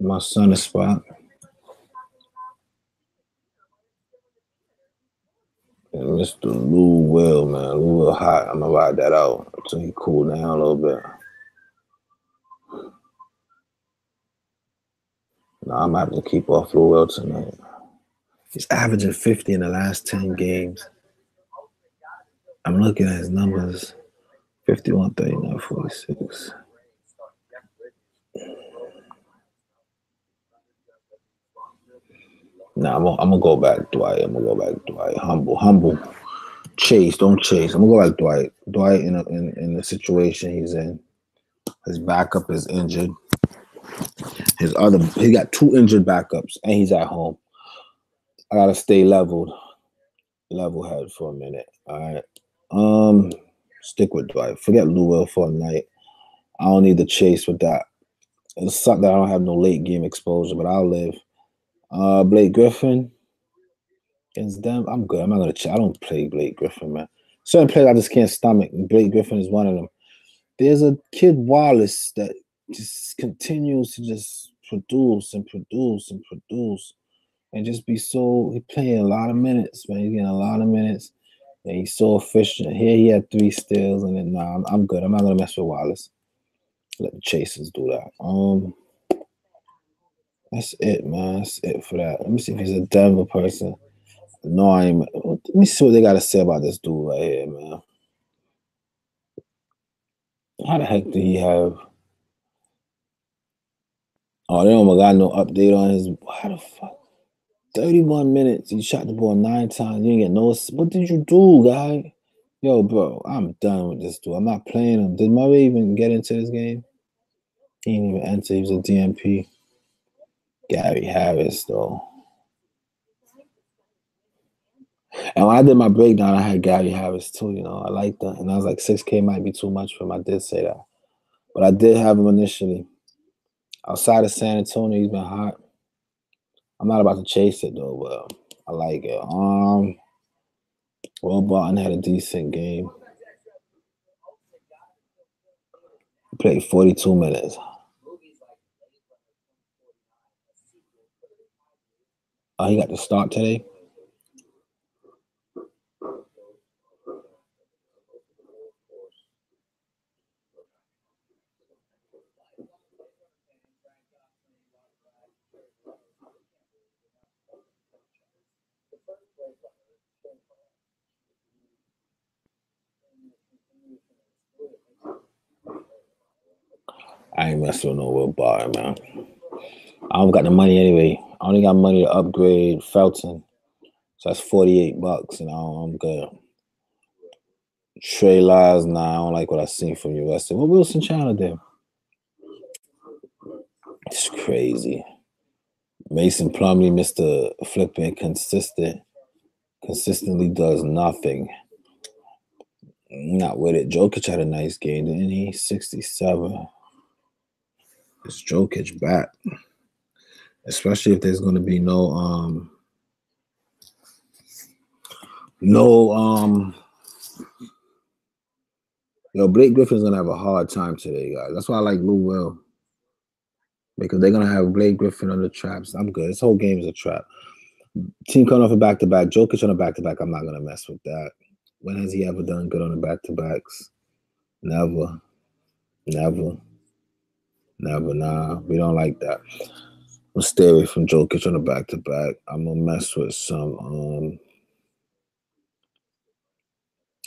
in my center spot. And Mr. Lou Will, man. Lou Will hot. I'm gonna ride that out until he cool down a little bit. Nah, I'm having to keep off Lou Will tonight. He's averaging 50 in the last 10 games. I'm looking at his numbers. 51, 39, 46. Nah, I'm gonna go back Dwight. Humble. Chase, don't chase. I'm gonna go back Dwight. Dwight in the situation he's in. His backup is injured. He got 2 injured backups, and he's at home. I gotta stay level head for a minute. All right. Stick with Dwight. Forget Lou Will for a night. I don't need the chase with that. It sucks that I don't have no late game exposure, but I'll live. Blake Griffin against them. I'm good. I'm not gonna. I don't play Blake Griffin, man. Certain players I just can't stomach. Blake Griffin is one of them. There's a kid Wallace that just continues to just produce and just be so. He playing a lot of minutes, man. He's getting a lot of minutes, and he's so efficient. Here he had 3 steals, and then I'm good. I'm not gonna mess with Wallace. Let the chasers do that. That's it, man. That's it for that. Let me see if he's a Denver person. No, I ain't. Let me see what they got to say about this dude right here, man. How the heck did he have? Oh, they don't got no update on his. How the fuck? 31 minutes. He shot the ball 9 times. You didn't get no. What did you do, guy? Yo, bro, I'm done with this dude. I'm not playing him. Did Murray even get into this game? He didn't even enter. He was a DMP. Gary Harris, though. And when I did my breakdown, I had Gary Harris too. You know, I like that, and I was like, 6K might be too much for him. I did say that, but I did have him initially. Outside of San Antonio, he's been hot. I'm not about to chase it though, but I like it. Will Barton had a decent game. He played 42 minutes. Oh, he got the start today. I ain't messing with no Will Barton, man. I don't got the money anyway. I only got money to upgrade Felton. So that's $48, and I'm good. Trey Lyles, nah, I don't like what I seen from USC. What Wilson Chandler did? It's crazy. Mason Plumlee, Mr. Flipping consistently does nothing. Not with it. Jokic had a nice game, didn't he? 67. It's Jokic back. Especially if there's gonna be no Blake Griffin's gonna have a hard time today, guys. That's why I like Lou Will. Because they're gonna have Blake Griffin on the traps. I'm good. This whole game is a trap. Team coming off a back-to-back. Jokic on a back-to-back. I'm not gonna mess with that. When has he ever done good on the back-to-backs? Never. Nah, we don't like that. We'll stay away from Jokic on the back-to-back. I'm gonna mess with some.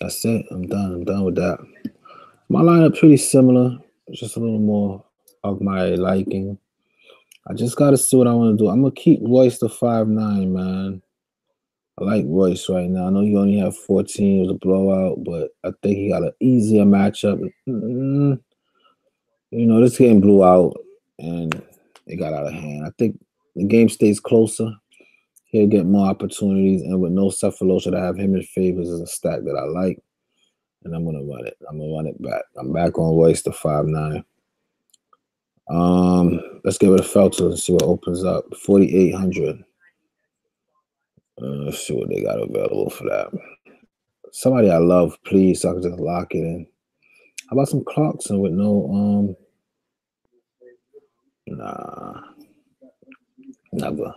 That's it. I'm done with that. My lineup pretty similar. Just a little more of my liking. I just gotta see what I want to do. I'm gonna keep Royce to 5'9", man. I like Royce right now. I know he only had 14. It was a blowout, but I think he got an easier matchup. You know, this game blew out, and it got out of hand. I think the game stays closer. He'll get more opportunities, and with no Cephalosha, I have him in favors as a stack that I like, and I'm going to run it. I'm going to run it back. I'm back on Royce to 5'9". Let's get rid of Felton and see what opens up. 4,800. Let's see what they got available for that. Somebody I love, please, so I can just lock it in. How about some Clarkson with no nah, never.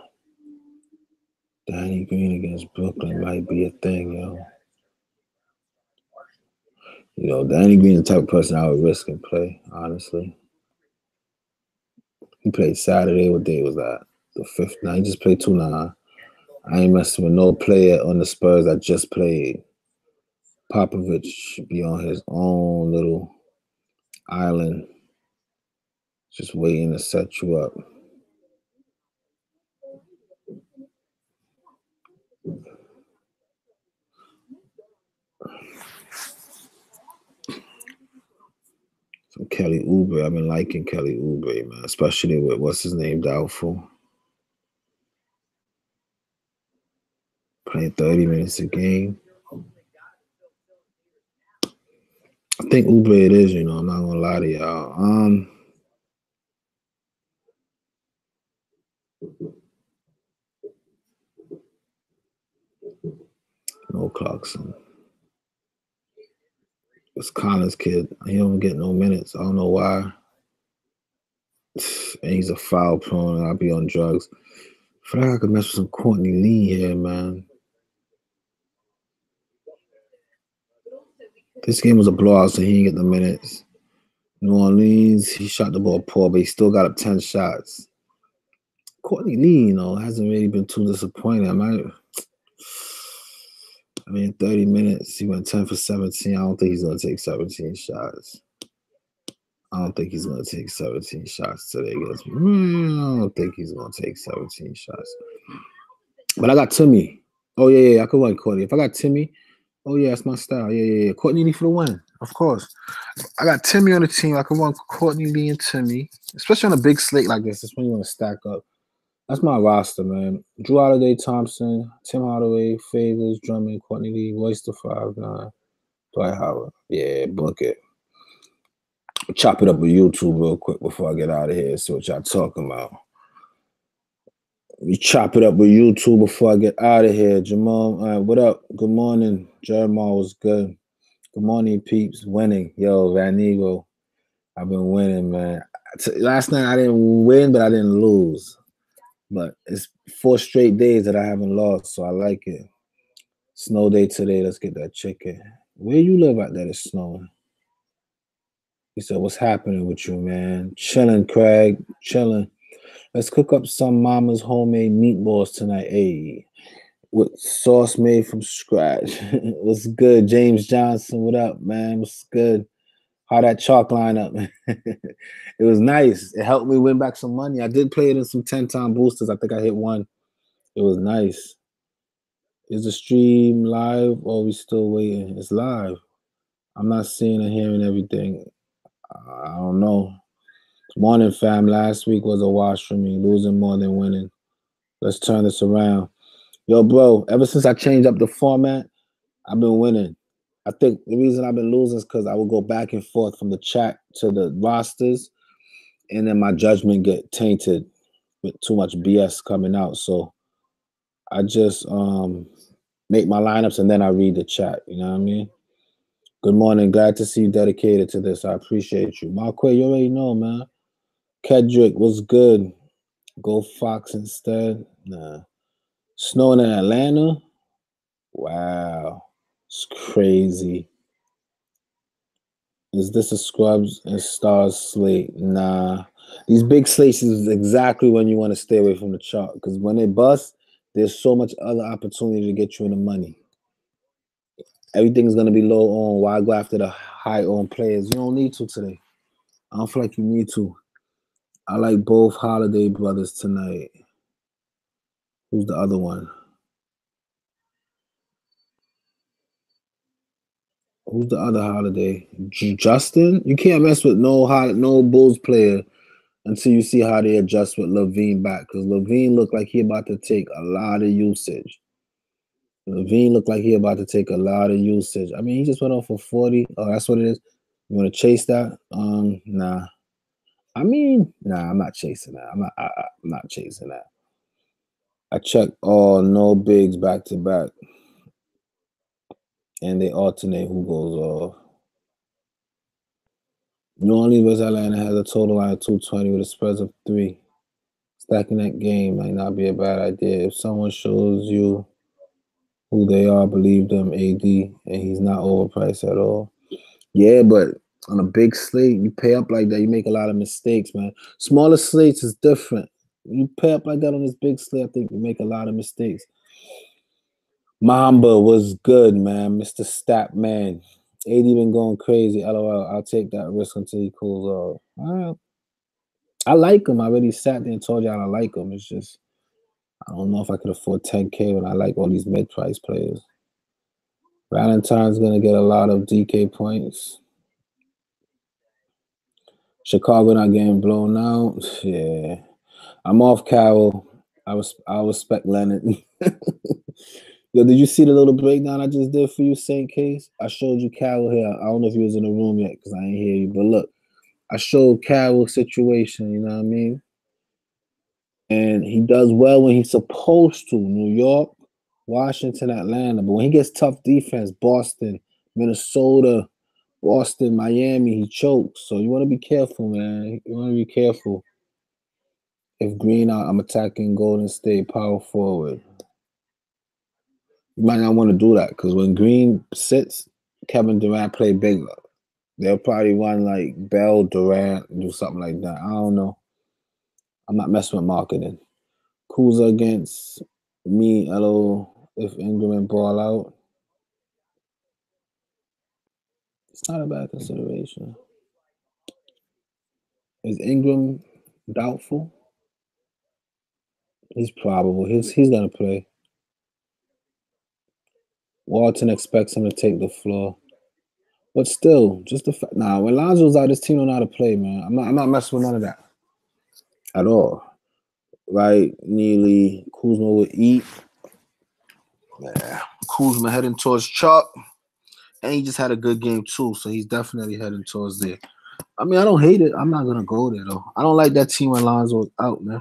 Danny Green against Brooklyn might be a thing, yo. You know, Danny Green's the type of person I would risk and play, honestly. He played Saturday. What day was that? The 5th. Nah, he just played 2-9. I ain't messing with no player on the Spurs that just played. Popovich should be on his own little island, just waiting to set you up. So Kelly Oubre, I've been liking Kelly Oubre, man, especially with what's his name, doubtful. Playing 30 minutes a game. I think Oubre it is, you know, I'm not gonna lie to y'all. No Clarkson. It's Collins' kid. He don't get no minutes. I don't know why. And he's a foul prone, and I'll be on drugs. I feel like I could mess with some Courtney Lee here, man. This game was a blowout, so he didn't get the minutes. New Orleans, he shot the ball poor, but he still got up 10 shots. Courtney Lee, you know, hasn't really been too disappointing. I mean, 30 minutes, he went 10 for 17. I don't think he's going to take 17 shots. I don't think he's going to take 17 shots today against me. I don't think he's going to take 17 shots. But I got Timmy. Oh, yeah, I could run Courtney. If I got Timmy, oh, yeah, that's my style. Yeah. Courtney Lee for the win, of course. I got Timmy on the team. I could run Courtney Lee and Timmy, especially on a big slate like this. That's when you want to stack up. That's my roster, man. Drew Holiday, Thompson, Tim Hardaway, Favors, Drummond, Courtney Lee, Royster 5'9", Dwight Howard. Yeah, book it. Chop it up with YouTube real quick before I get out of here. See what y'all talking about. We chop it up with YouTube before I get out of here. Jamal, what up? Good morning. Jeremiah was good. Good morning, peeps. Winning. Yo, Van Eagle. I've been winning, man. Last night I didn't win, but I didn't lose. But it's 4 straight days that I haven't lost, so I like it. Snow day today. Let's get that chicken. Where you live at that it's snowing? He said, what's happening with you, man? Chilling, Craig. Chilling. Let's cook up some mama's homemade meatballs tonight. Hey, with sauce made from scratch. What's good? James Johnson, what up, man? What's good? How that chalk line up? It was nice. It helped me win back some money. I did play it in some 10-time boosters. I think I hit one. It was nice. Is the stream live or we still waiting? It's live. I'm not seeing and hearing everything. I don't know. Morning, fam. Last week was a wash for me. Losing more than winning. Let's turn this around. Yo, bro, ever since I changed up the format, I've been winning. I think the reason I've been losing is because I would go back and forth from the chat to the rosters, and then my judgment get tainted with too much BS coming out. So I just make my lineups and then I read the chat. You know what I mean? Good morning. Glad to see you dedicated to this. I appreciate you. Marquay, you already know, man. Kedrick, what's good? Go Fox instead. Nah. Snowing in Atlanta? Wow. It's crazy. Is this a Scrubs and Stars slate? Nah. These big slates is exactly when you want to stay away from the chart. Because when they bust, there's so much other opportunity to get you in the money. Everything's going to be low on. Why go after the high on players? You don't need to today. I don't feel like you need to. I like both Holiday brothers tonight. Who's the other one? Who's the other Holiday? Justin? You can't mess with no Bulls player until you see how they adjust with Levine back. Because Levine looked like he about to take a lot of usage. Levine looked like he about to take a lot of usage. I mean, he just went off for 40. Oh, that's what it is. You want to chase that? Nah. I mean, nah, I'm not chasing that. I'm not chasing that. I checked all no bigs back to back. And they alternate who goes off. New Orleans West Atlanta has a total line of 220 with a spread of 3. Stacking that game might not be a bad idea. If someone shows you who they are, believe them, AD, and he's not overpriced at all. Yeah, but on a big slate, you pay up like that, you make a lot of mistakes, man. Smaller slates is different. You pay up like that on this big slate, I think you make a lot of mistakes. Mamba was good, man. Mr. Stat Man. AD been going crazy. LOL. I'll take that risk until he cools off. All right. I like him. I already sat there and told y'all I like him. It's just, I don't know if I could afford 10K when I like all these mid-price players. Valentine's going to get a lot of DK points. Chicago not getting blown out. Yeah. I'm off Carroll. I respect Leonard. Yo, did you see the little breakdown I just did for you, St. Case? I showed you Carroll here. I don't know if you was in the room yet because I ain't hear you. But look, I showed Carroll's situation, you know what I mean? And he does well when he's supposed to. New York, Washington, Atlanta. But when he gets tough defense, Boston, Minnesota, Boston, Miami, he chokes. So you want to be careful, man. You want to be careful. If Green out, I'm attacking Golden State power forward. You might not want to do that because when Green sits, Kevin Durant play bigger. They'll probably run like Bell, Durant, do something like that. I don't know. I'm not messing with marketing. Kuzma against me, LO, if Ingram and ball out. It's not a bad consideration. Is Ingram doubtful? He's probable. He's going to play. Walton expects him to take the floor. But still, just the fact. Nah, when Lonzo's out, this team don't know how to play, man. I'm not messing with none of that at all. right? Neely, Kuzma will eat. Yeah, Kuzma heading towards chalk. And he just had a good game too, so he's definitely heading towards there. I mean, I don't hate it. I'm not gonna go there though. I don't like that team when Lonzo's out, man.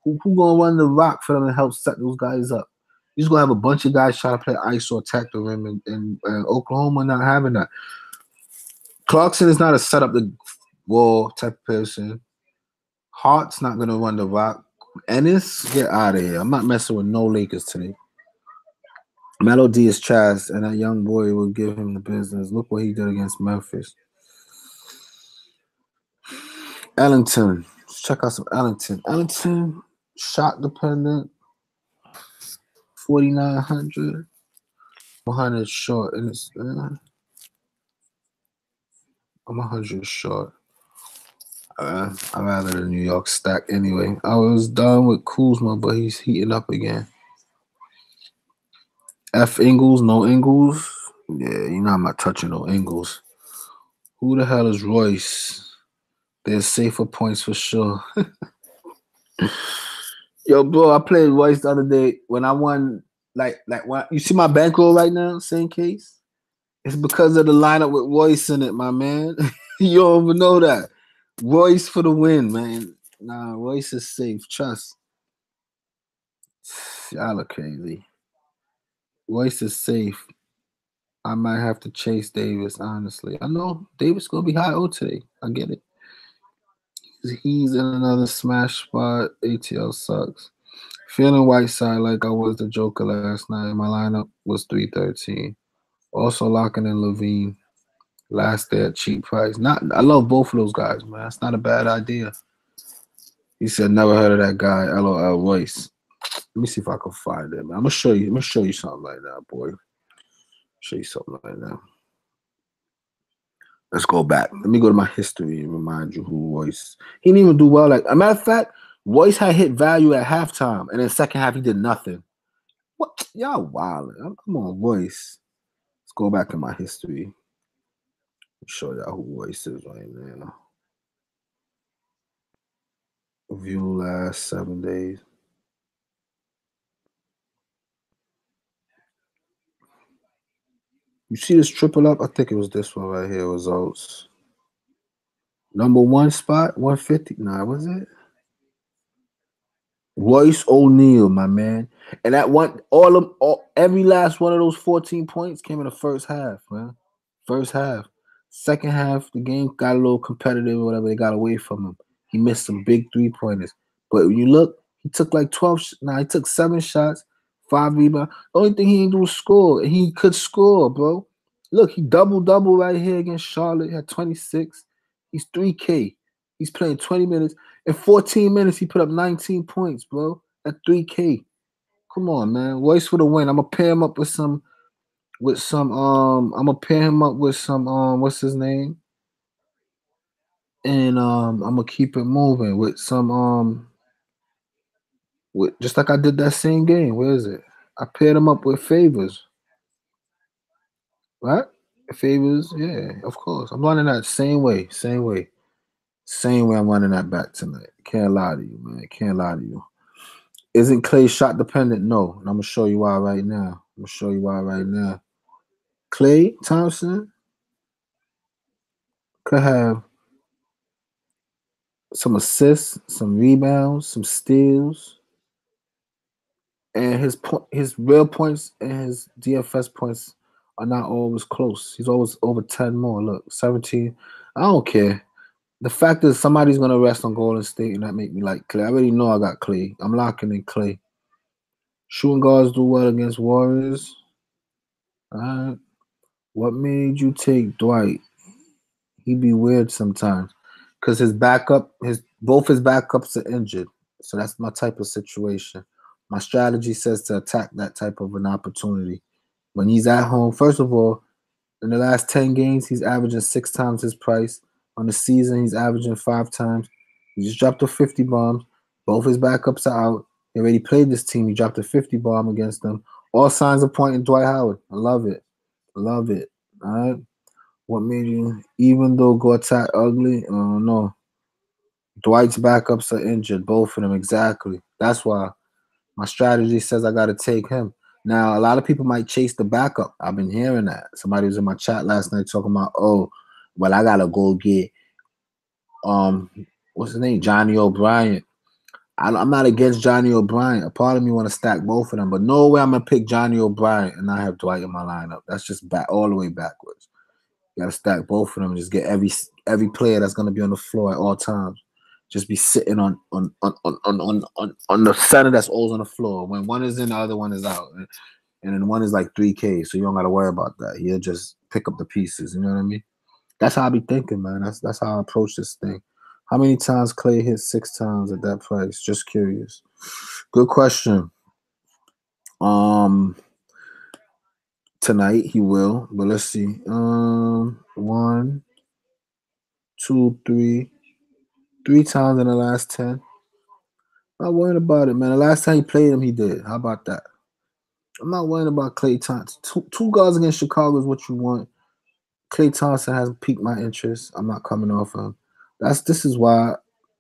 Who gonna run the rock for them and help set those guys up? You're just gonna have a bunch of guys trying to play ice or attack the rim, and Oklahoma not having that. Clarkson is not a set up the wall type of person. Hart's not gonna run the rock. Ennis, get out of here. I'm not messing with no Lakers today. Melody is trash, and that young boy will give him the business. Look what he did against Memphis. Ellington. Let's check out some Ellington. Ellington, shot dependent, 4,900. 100 short. And it's, I'm 100 short. I'd rather the New York stack anyway. I was done with Kuzma, but he's heating up again. F. Ingles, no Ingles. Yeah, you know I'm not touching no Ingles. Who the hell is Royce? There's safer points for sure. Yo, bro, I played Royce the other day when I won. Like when you see my bankroll right now, same case. It's because of the lineup with Royce in it, my man. You don't even know that. Royce for the win, man. Nah, Royce is safe. Trust. Y'all are crazy. Royce is safe. I might have to chase Davis, honestly. I know Davis gonna be high O today. I get it. He's in another smash spot. ATL sucks. Feeling Whiteside like I was the Joker last night. My lineup was 313. Also locking in Levine. Last day at cheap price. I love both of those guys, man. That's not a bad idea. He said never heard of that guy. LOL Royce. Let me see if I can find it, man. I'm gonna show you something right now, boy. Show you something right now. Let's go back. Let me go to my history and remind you who Royce. He didn't even do well. Like a matter of fact, Royce had hit value at halftime, and then second half he did nothing. What? Y'all wild. I'm on Royce. Let's go back in my history. Show y'all who Royce is right now. View last 7 days. You see this triple up? I think it was this one right here. Results. Number one spot, 150. Nah, was it? Royce O'Neal, my man. And that one, every last one of those 14 points came in the first half, man. First half. Second half, the game got a little competitive or whatever. They got away from him. He missed some big 3-pointers. But when you look, he took like 12. He took 7 shots, 5 rebounds. The only thing he didn't do was score. He could score, bro. Look, he double right here against Charlotte. He had 26. He's 3K. He's playing 20 minutes. In 14 minutes, he put up 19 points, bro. At 3K. Come on, man. Royce for the win. I'm gonna pair him up with some I'm gonna pair him up with some what's his name? And I'm gonna keep it moving with some with just like I did that same game. Where is it? I paired him up with Favors. Right? Favors, yeah, of course. I'm running that same way. I'm running that back tonight. Can't lie to you, man. Can't lie to you. Isn't Clay shot dependent? No. And I'm gonna show you why right now. Clay Thompson could have some assists, some rebounds, some steals, and his real points and his DFS points are not always close. He's always over 10 more. Look, 17. I don't care. The fact is somebody's gonna rest on Golden State, and that make me like Clay. I already know I got Clay. I'm locking in Clay. Shooting guards do well against Warriors. All right. What made you take Dwight? He be weird sometimes because both his backups are injured. So that's my type of situation. My strategy says to attack that type of an opportunity. When he's at home, first of all, in the last 10 games, he's averaging 6 times his price. On the season, he's averaging 5 times. He just dropped a 50 bomb. Both his backups are out. He already played this team. He dropped a 50 bomb against them. All signs are pointing Dwight Howard. I love it. All right. What made you, even though Gortat ugly? Oh no. Dwight's backups are injured, both of them, exactly. That's why my strategy says I got to take him. Now, a lot of people might chase the backup. I've been hearing that. Somebody was in my chat last night talking about, oh, well, I got to go get, what's his name? Johnny O'Brien. I'm not against Johnny O'Brien. A part of me want to stack both of them, but no way I'm going to pick Johnny O'Brien and not have Dwight in my lineup. That's just back all the way backwards. You got to stack both of them and just get every player that's going to be on the floor at all times. Just be sitting on the center that's always on the floor. When one is in, the other one is out. And then one is like 3K, so you don't got to worry about that. He'll just pick up the pieces. You know what I mean? That's how I be thinking, man. That's how I approach this thing. How many times Clay hit 6 times at that price? Just curious. Good question. Tonight he will, but let's see. 1, 2, 3 times in the last 10. Not worrying about it, man. The last time he played him, he did. How about that? I'm not worrying about Klay Thompson. Two guards against Chicago is what you want. Klay Thompson has piqued my interest. I'm not coming off him. This is why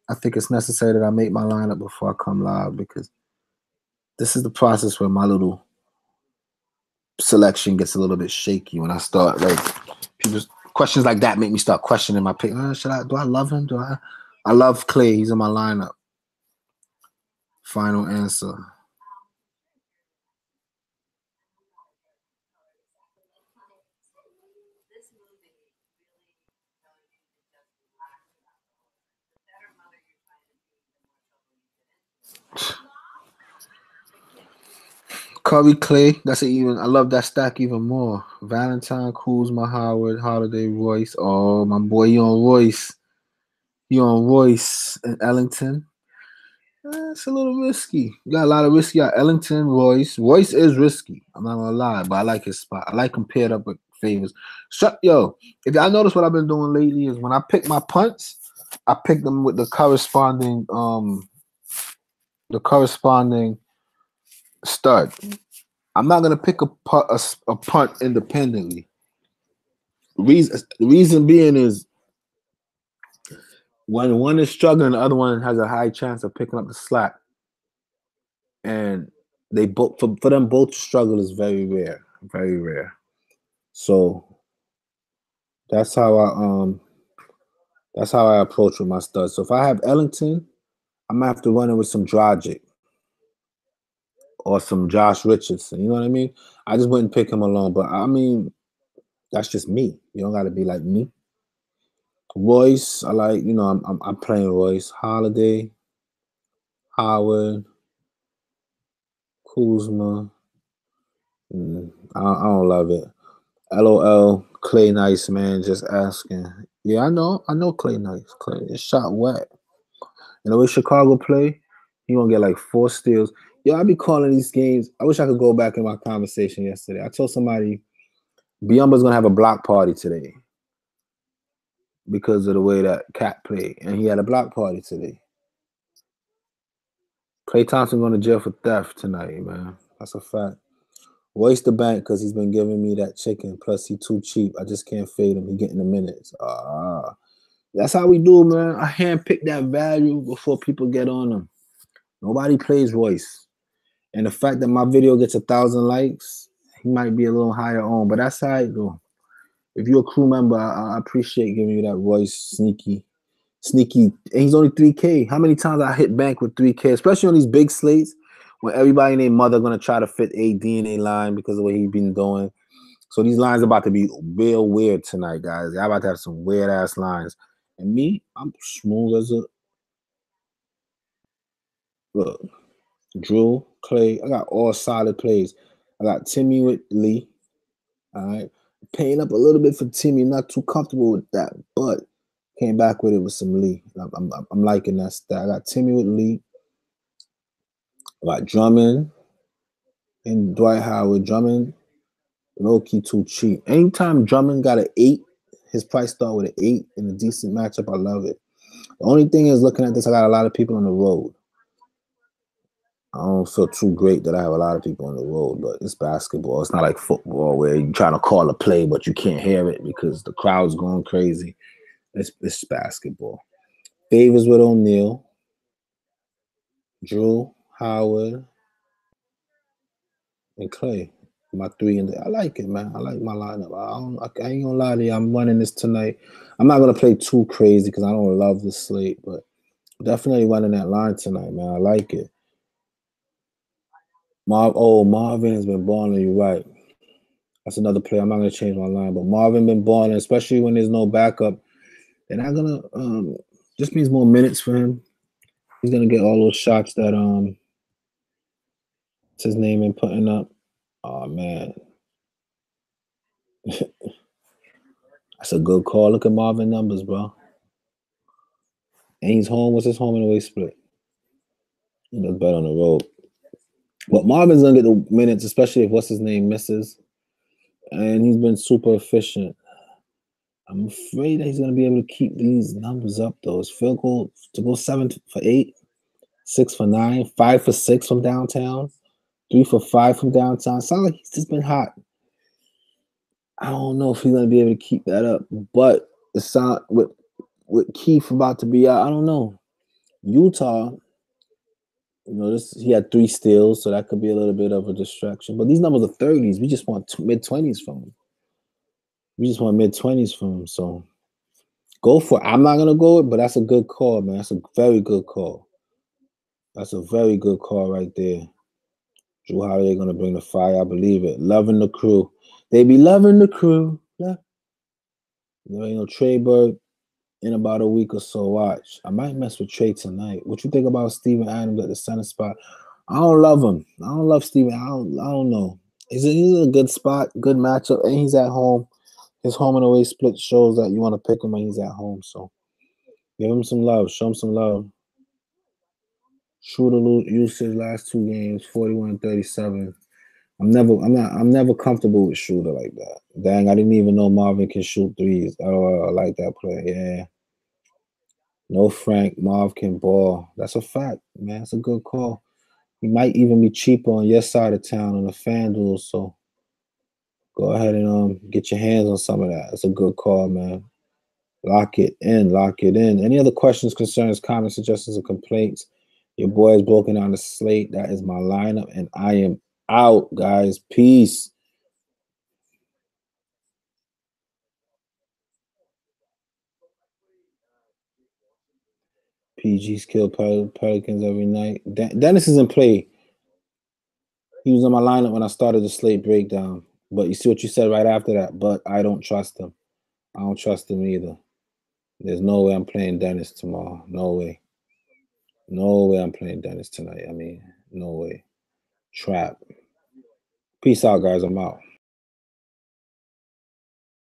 I think it's necessary that I make my lineup before I come live, because this is the process where my little selection gets a little bit shaky when I start. Like, people's questions like that make me start questioning my pick. Do I love him? I love Klay. He's in my lineup. Final answer. Curry, Clay, I love that stack even more. Valentine, Kuzma, Howard, Holiday, Royce. Oh, my boy, you on Royce. You on Royce and Ellington. It's a little risky. You got a lot of risky. You got Ellington, Royce. Royce is risky. I'm not gonna lie, but I like his spot. I like him paired up with Favors. Yo, if y'all notice what I've been doing lately is when I pick my punts, I pick them with the corresponding stud. I'm not gonna pick a punt independently. The reason being is when one is struggling, the other one has a high chance of picking up the slack. And they both for them both to struggle is very rare. Very rare. So that's how I approach with my studs. So if I have Ellington, I'm gonna have to run it with some Dragic or some Josh Richardson. You know what I mean? I just wouldn't pick him alone, but I mean, that's just me. You don't gotta be like me. Royce, I like, I'm playing Royce. Holiday, Howard, Kuzma. I don't love it. LOL, Clay Nice, man, just asking. Yeah, I know Clay Nice. Clay is shot wet. And the way Chicago play, he gonna get like 4 steals. Yo, I be calling these games. I wish I could go back in my conversation yesterday. I told somebody Biomba's gonna have a block party today because of the way that Cat played, and he had a block party today. Klay Thompson going to jail for theft tonight, man. That's a fact. Waste the bank because he's been giving me that chicken. Plus, he too cheap. I just can't fade him. He getting the minutes. That's how we do, man. I handpick that value before people get on him. Nobody plays Royce. And the fact that my video gets 1,000 likes, he might be a little higher on. But that's how I go. If you're a crew member, I appreciate giving you that Royce sneaky. And he's only 3K. How many times I hit bank with 3K, especially on these big slates when everybody and their mother gonna try to fit AD in a line because of what he's been doing. So these lines are about to be real weird tonight, guys. Y'all about to have some weird ass lines. And me, I'm smooth as a look. Drew, Clay, I got all solid plays. I got Timmy with Lee. All right. Paying up a little bit for Timmy, not too comfortable with that, but came back with it with some Lee. I'm liking that stat. I got Timmy with Lee. I got Drummond and Dwight Howard. Drummond, low-key too cheap. Anytime Drummond got an 8, his price start with an 8 in a decent matchup, I love it. The only thing is, looking at this, I got a lot of people on the road. I don't feel too great that I have a lot of people on the road, but it's basketball. It's not like football where you're trying to call a play, but you can't hear it because the crowd's going crazy. It's basketball. Favors with O'Neal. Drew, Howard, and Clay. My 3 and I like it, man. I like my lineup. I ain't gonna lie to you. I'm running this tonight. I'm not gonna play too crazy because I don't love the slate, but definitely running that line tonight, man. I like it. Marvin has been balling. You right. That's another player. I'm not gonna change my line, but Marvin been balling, especially when there's no backup. They're not gonna just means more minutes for him. He's gonna get all those shots that what's his name been putting up. Oh man. That's a good call. Look at Marvin numbers, bro. And he's home. What's his home and away split? He does better on the road. But Marvin's gonna get the minutes, especially if what's his name misses. And he's been super efficient. I'm afraid that he's gonna be able to keep these numbers up though. His field goal to go 7 for 8, 6 for 9, 5 for 6 from downtown, 3 for 5 from downtown. Sounds like he's just been hot. I don't know if he's gonna be able to keep that up, but the sound with Keith about to be out, I don't know. Utah, he had 3 steals, so that could be a little bit of a distraction. But these numbers are 30s. We just want mid-20s from him. So go for it. I'm not gonna go it, but that's a good call, man. That's a very good call. That's a very good call right there. Drew Holiday gonna bring the fire. I believe it. Loving the crew. They be loving the crew. There ain't no Trey Bird in about a week or so. Watch. I might mess with Trey tonight. What you think about Steven Adams at the center spot? I don't love him. I don't love Steven. I don't know. He's a good spot, good matchup, and he's at home. His home and away split shows that you want to pick him when he's at home. So give him some love. Show him some love. Shooter usage last 2 games, 41-37. I'm never comfortable with shooter like that. Dang, I didn't even know Marvin can shoot threes. Oh, I like that play. Yeah. No Frank, Marv can ball. That's a fact, man. That's a good call. He might even be cheaper on your side of town on the FanDuel, so go ahead and get your hands on some of that. That's a good call, man. Lock it in. Any other questions, concerns, comments, suggestions, or complaints? Your boy is broken down the slate. That is my lineup, and I am out, guys. Peace. PG's kill Pelicans every night. Dennis is in play. He was on my lineup when I started the slate breakdown. But you see what you said right after that. But I don't trust him. I don't trust him either. There's no way I'm playing Dennis tomorrow. No way. No way I'm playing Dennis tonight. I mean, no way. Trap. Peace out, guys. I'm out.